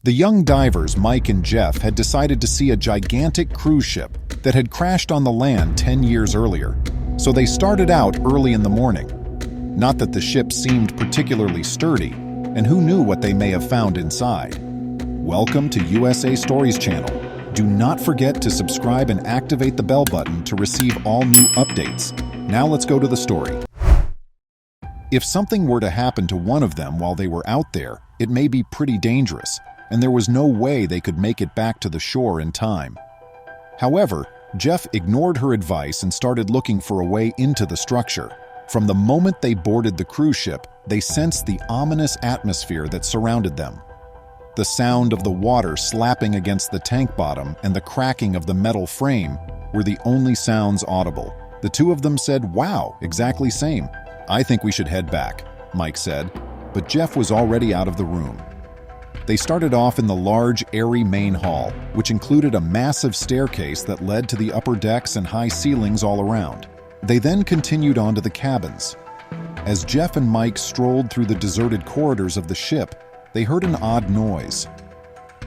The young divers, Mike and Jeff, had decided to see a gigantic cruise ship that had crashed on the land 10 years earlier, so they started out early in the morning. Not that the ship seemed particularly sturdy, and who knew what they may have found inside. Welcome to USA Stories Channel. Do not forget to subscribe and activate the bell button to receive all new updates. Now let's go to the story. If something were to happen to one of them while they were out there, it may be pretty dangerous, and there was no way they could make it back to the shore in time. However, Jeff ignored her advice and started looking for a way into the structure. From the moment they boarded the cruise ship, they sensed the ominous atmosphere that surrounded them. The sound of the water slapping against the tank bottom and the cracking of the metal frame were the only sounds audible. The two of them said, "Wow, exactly same. I think we should head back," Mike said, but Jeff was already out of the room. They started off in the large, airy main hall, which included a massive staircase that led to the upper decks and high ceilings all around. They then continued on to the cabins. As Jeff and Mike strolled through the deserted corridors of the ship, they heard an odd noise.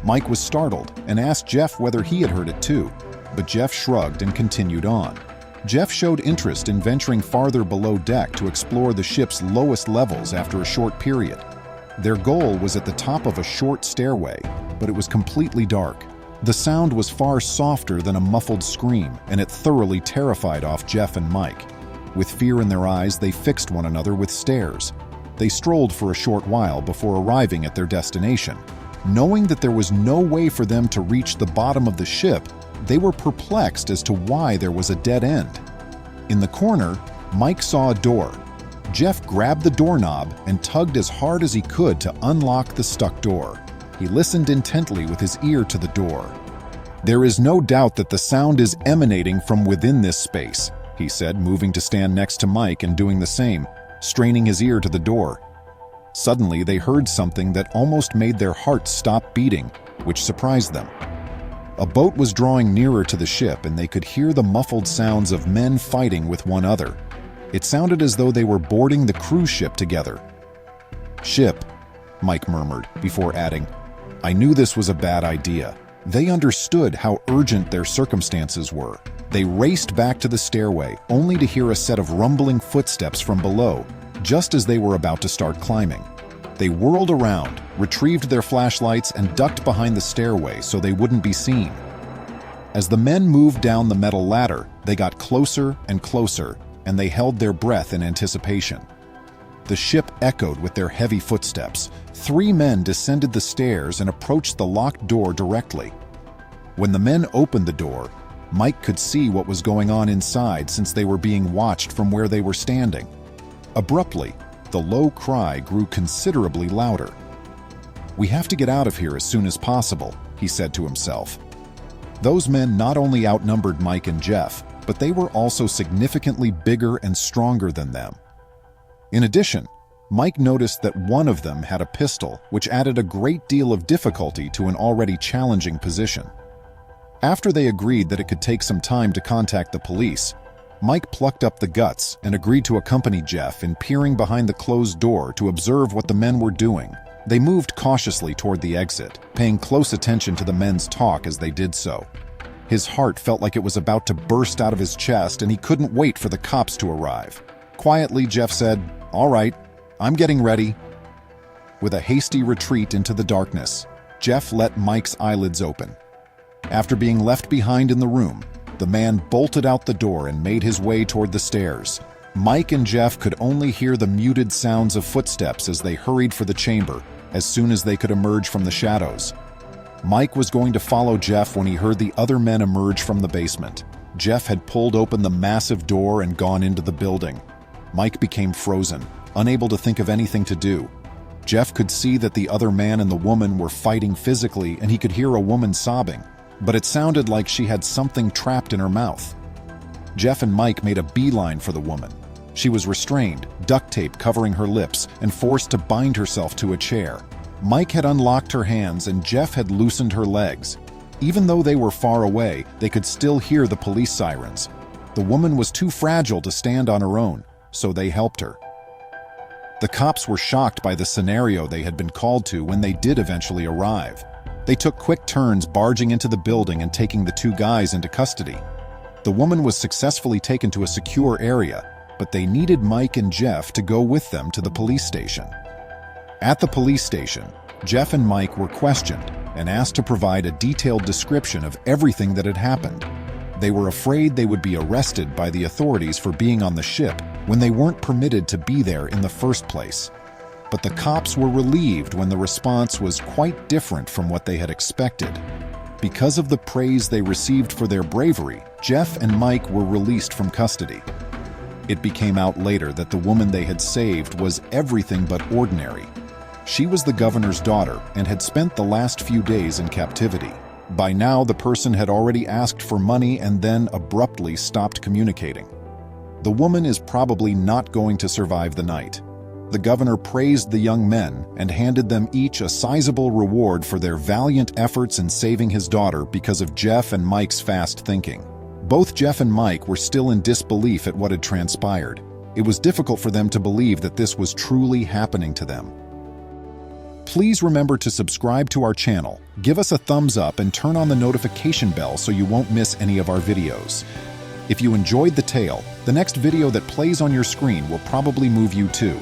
Mike was startled and asked Jeff whether he had heard it too, but Jeff shrugged and continued on. Jeff showed interest in venturing farther below deck to explore the ship's lowest levels after a short period. Their goal was at the top of a short stairway, but it was completely dark. The sound was far softer than a muffled scream, and it thoroughly terrified off Jeff and Mike. With fear in their eyes, they fixed one another with stares. They strolled for a short while before arriving at their destination. Knowing that there was no way for them to reach the bottom of the ship, they were perplexed as to why there was a dead end. In the corner, Mike saw a door. Jeff grabbed the doorknob and tugged as hard as he could to unlock the stuck door. He listened intently with his ear to the door. "There is no doubt that the sound is emanating from within this space," he said, moving to stand next to Mike and doing the same, straining his ear to the door. Suddenly, they heard something that almost made their hearts stop beating, which surprised them. A boat was drawing nearer to the ship, and they could hear the muffled sounds of men fighting with one another. It sounded as though they were boarding the cruise ship together. "Ship," Mike murmured, before adding, "I knew this was a bad idea." They understood how urgent their circumstances were. They raced back to the stairway, only to hear a set of rumbling footsteps from below, just as they were about to start climbing. They whirled around, retrieved their flashlights, and ducked behind the stairway so they wouldn't be seen. As the men moved down the metal ladder, they got closer and closer, and they held their breath in anticipation. The ship echoed with their heavy footsteps. 3 men descended the stairs and approached the locked door directly. When the men opened the door, Mike could see what was going on inside since they were being watched from where they were standing. Abruptly, the low cry grew considerably louder. "We have to get out of here as soon as possible," he said to himself. Those men not only outnumbered Mike and Jeff, but they were also significantly bigger and stronger than them. In addition, Mike noticed that one of them had a pistol, which added a great deal of difficulty to an already challenging position. After they agreed that it could take some time to contact the police, Mike plucked up the guts and agreed to accompany Jeff in peering behind the closed door to observe what the men were doing. They moved cautiously toward the exit, paying close attention to the men's talk as they did so. His heart felt like it was about to burst out of his chest, and he couldn't wait for the cops to arrive. Quietly, Jeff said, "All right, I'm getting ready." With a hasty retreat into the darkness, Jeff let Mike's eyelids open. After being left behind in the room, the man bolted out the door and made his way toward the stairs. Mike and Jeff could only hear the muted sounds of footsteps as they hurried for the chamber as soon as they could emerge from the shadows. Mike was going to follow Jeff when he heard the other men emerge from the basement. Jeff had pulled open the massive door and gone into the building. Mike became frozen, unable to think of anything to do. Jeff could see that the other man and the woman were fighting physically, and he could hear a woman sobbing, but it sounded like she had something trapped in her mouth. Jeff and Mike made a beeline for the woman. She was restrained, duct tape covering her lips, and forced to bind herself to a chair. Mike had unlocked her hands and Jeff had loosened her legs. Even though they were far away, they could still hear the police sirens. The woman was too fragile to stand on her own, so they helped her. The cops were shocked by the scenario they had been called to when they did eventually arrive. They took quick turns barging into the building and taking the two guys into custody. The woman was successfully taken to a secure area, but they needed Mike and Jeff to go with them to the police station. At the police station, Jeff and Mike were questioned and asked to provide a detailed description of everything that had happened. They were afraid they would be arrested by the authorities for being on the ship when they weren't permitted to be there in the first place. But the cops were relieved when the response was quite different from what they had expected. Because of the praise they received for their bravery, Jeff and Mike were released from custody. It became out later that the woman they had saved was everything but ordinary. She was the governor's daughter and had spent the last few days in captivity. By now, the person had already asked for money and then abruptly stopped communicating. The woman is probably not going to survive the night. The governor praised the young men and handed them each a sizable reward for their valiant efforts in saving his daughter because of Jeff and Mike's fast thinking. Both Jeff and Mike were still in disbelief at what had transpired. It was difficult for them to believe that this was truly happening to them. Please remember to subscribe to our channel, give us a thumbs up, and turn on the notification bell so you won't miss any of our videos. If you enjoyed the tale, the next video that plays on your screen will probably move you too.